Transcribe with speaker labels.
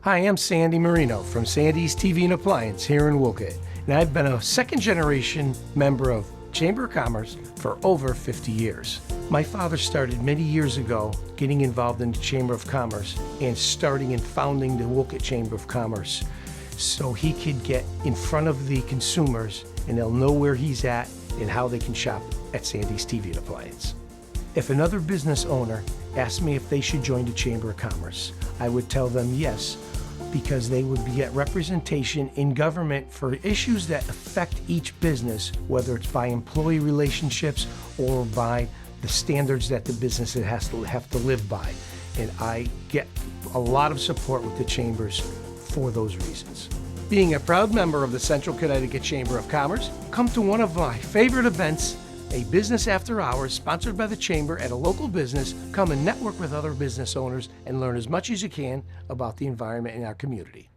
Speaker 1: Hi, I'm Sandy Marino from Sandy's TV and Appliance here in Wolcott, and I've been a second-generation member of Chamber of Commerce for over 50 years. My father started many years ago getting involved in the Chamber of Commerce and starting and founding the Wolcott Chamber of Commerce so he could get in front of the consumers and they'll know where he's at and how they can shop at Sandy's TV and Appliance. If another business owner asked me if they should join the Chamber of Commerce, I would tell them yes, because they would get representation in government for issues that affect each business, whether it's by employee relationships or by the standards that the business has to have to live by. And I get a lot of support with the chambers for those reasons. Being a proud member of the Central Connecticut Chamber of Commerce, come to one of my favorite events, a business after hours sponsored by the Chamber at a local business. Come and network with other business owners and learn as much as you can about the environment in our community.